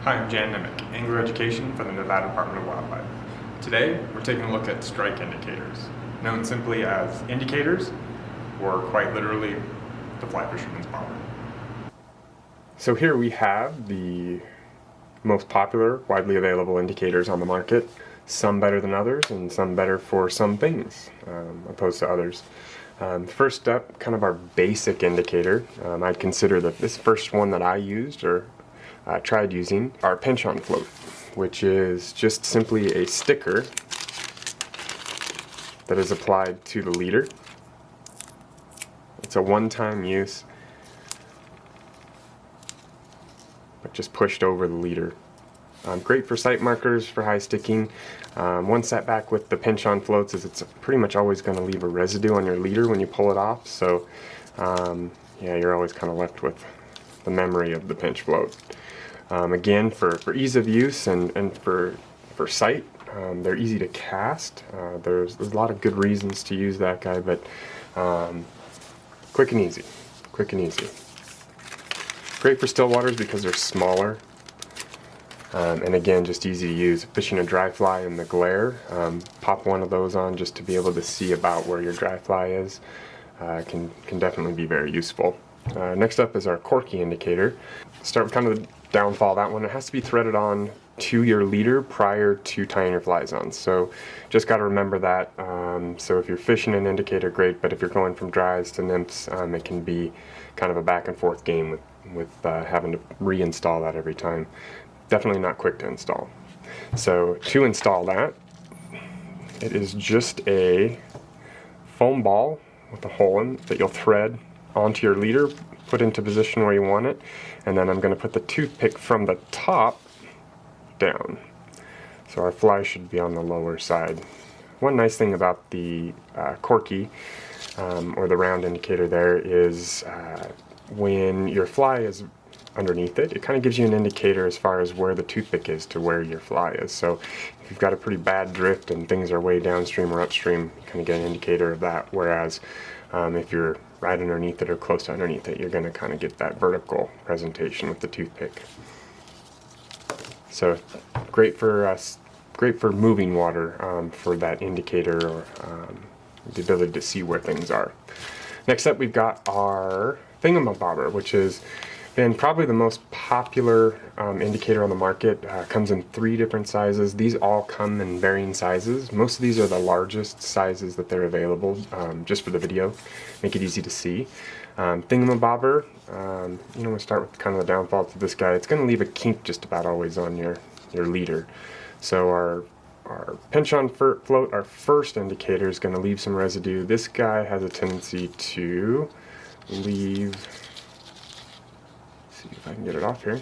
Hi, I'm Jan Nimick, Angler Education for the Nevada Department of Wildlife. Today, we're taking a look at strike indicators, known simply as indicators, or quite literally, the fly fisherman's bobber. So here we have the most popular, widely available indicators on the market, some better than others, and some better for some things, opposed to others. First up, kind of our basic indicator, I'd consider this first one that I used, or tried using, our pinch on float, which is just simply a sticker that is applied to the leader. It's a one-time use, but just pushed over the leader. Great for sight markers, for high sticking. One setback with the pinch on floats is it's pretty much always going to leave a residue on your leader when you pull it off, so yeah, you're always kind of left with the memory of the pinch float. Again, for ease of use and for sight, they're easy to cast. There's a lot of good reasons to use that guy, but quick and easy. Great for still waters because they're smaller. And again, just easy to use. Fishing a dry fly in the glare, pop one of those on just to be able to see about where your dry fly is. Can definitely be very useful. Next up is our Corki indicator. Start with kind of the downfall of that one. It has to be threaded on to your leader prior to tying your flies on. So just got to remember that. So if you're fishing an indicator, great, but if you're going from dries to nymphs, it can be kind of a back and forth game with having to reinstall that every time. Definitely not quick to install. So to install that, it is just a foam ball with a hole in that you'll thread onto your leader, put into position where you want it, and then I'm going to put the toothpick from the top down. So our fly should be on the lower side. One nice thing about the Corki, or the round indicator there, is when your fly is underneath it, it kind of gives you an indicator as far as where the toothpick is to where your fly is. So if you've got a pretty bad drift and things are way downstream or upstream, you kind of get an indicator of that. Whereas if you're right underneath it or close to underneath it, you're going to kind of get that vertical presentation with the toothpick. So great for moving water, for that indicator, or the ability to see where things are. Next up, we've got our Thingamabobber, which is been probably the most popular indicator on the market. Comes in 3 different sizes. These all come in varying sizes. Most of these are the largest sizes that they're available, just for the video. Make it easy to see. Thingamabobber, we'll start with kind of the downfall to this guy. It's going to leave a kink just about always on your leader. So our pinch on float, our first indicator, is going to leave some residue. This guy has a tendency to leave, see if I can get it off here,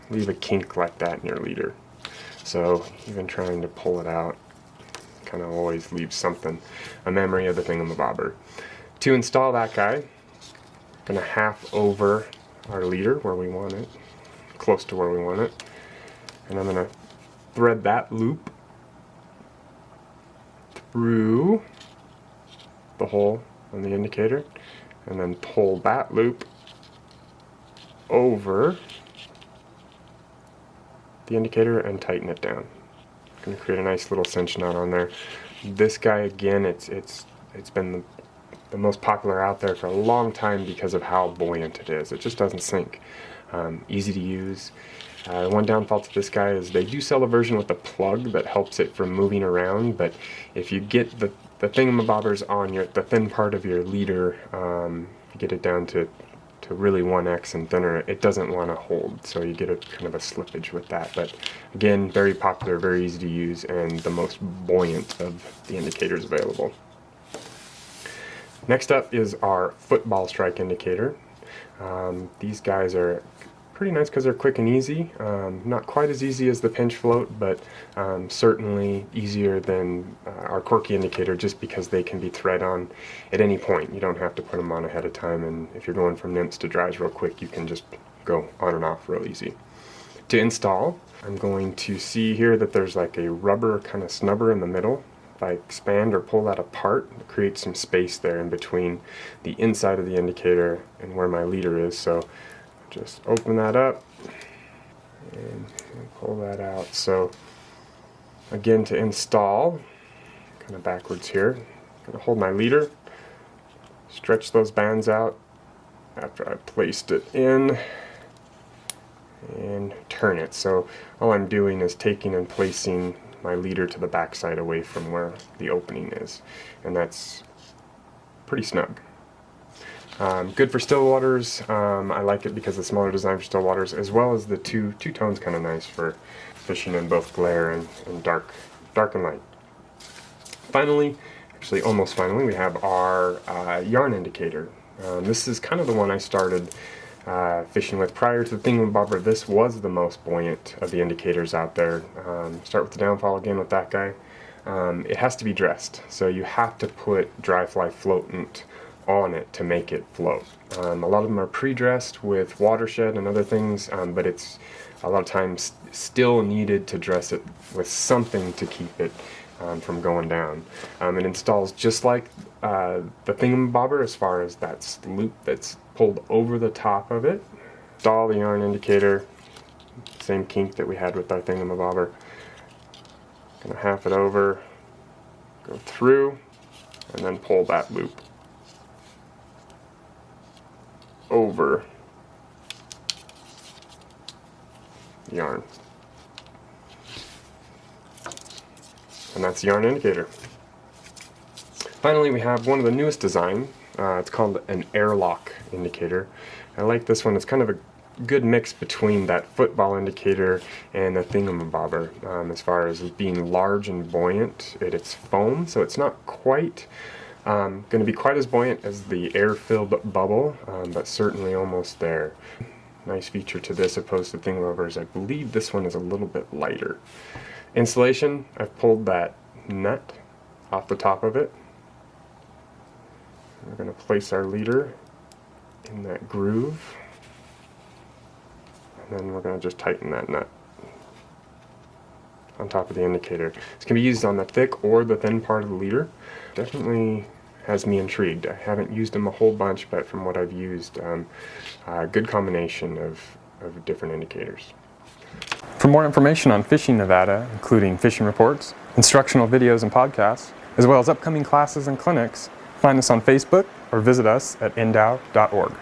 leave a kink like that in your leader. So even trying to pull it out kind of always leaves something, a memory of the Thingamabobber. To install that guy, I'm going to half over our leader where we want it, close to where we want it, and I'm going to thread that loop through the hole on the indicator, and then pull that loop over the indicator and tighten it down. Going to create a nice little cinch knot on there. This guy, again, it's been the most popular out there for a long time because of how buoyant it is. It just doesn't sink. Easy to use. One downfall to this guy is they do sell a version with a plug that helps it from moving around, but if you get the Thingamabobbers on the thin part of your leader, you get it down to really 1x and thinner, it doesn't want to hold, so you get a kind of a slippage with that. But again, very popular, very easy to use, and the most buoyant of the indicators available. Next up is our football strike indicator. These guys are pretty nice because they're quick and easy. Not quite as easy as the pinch float, but certainly easier than our Corki indicator, just because they can be thread on at any point. You don't have to put them on ahead of time, and if you're going from nymphs to dries real quick, you can just go on and off real easy. To install, I'm going to see here that there's like a rubber kind of snubber in the middle. If I expand or pull that apart, it creates some space there in between the inside of the indicator and where my leader is. So just open that up and pull that out. So again, to install, kind of backwards here, I'm going to hold my leader, stretch those bands out after I placed it in, and turn it. So all I'm doing is taking and placing my leader to the backside away from where the opening is, and that's pretty snug. Good for still waters. I like it because the smaller design for still waters, as well as the two tones, kind of nice for fishing in both glare and dark and light. Finally, actually almost finally, we have our yarn indicator. This is kind of the one I started fishing with prior to the Thingamabobber. This was the most buoyant of the indicators out there. Start with the downfall again with that guy. It has to be dressed, so you have to put dry fly floatant on it to make it float. A lot of them are pre-dressed with watershed and other things, but it's a lot of times still needed to dress it with something to keep it from going down. It installs just like the Thingamabobber as far as that loop that's pulled over the top of it. Install the yarn indicator, same kink that we had with our Thingamabobber. Gonna half it over, go through, and then pull that loop over yarn. And that's the yarn indicator. Finally, we have one of the newest design. It's called an Airlock indicator. I like this one. It's kind of a good mix between that football indicator and the Thingamabobber, as far as being large and buoyant. It's foam, so it's not quite going to be quite as buoyant as the air-filled bubble, but certainly almost there. Nice feature to this opposed to Thingamabobbers, I believe this one is a little bit lighter. Installation, I've pulled that nut off the top of it. We're going to place our leader in that groove, and then we're going to just tighten that nut on top of the indicator. This can be used on the thick or the thin part of the leader. Definitely has me intrigued. I haven't used them a whole bunch, but from what I've used, a good combination of different indicators. For more information on fishing Nevada, including fishing reports, instructional videos and podcasts, as well as upcoming classes and clinics, find us on Facebook or visit us at endow.org.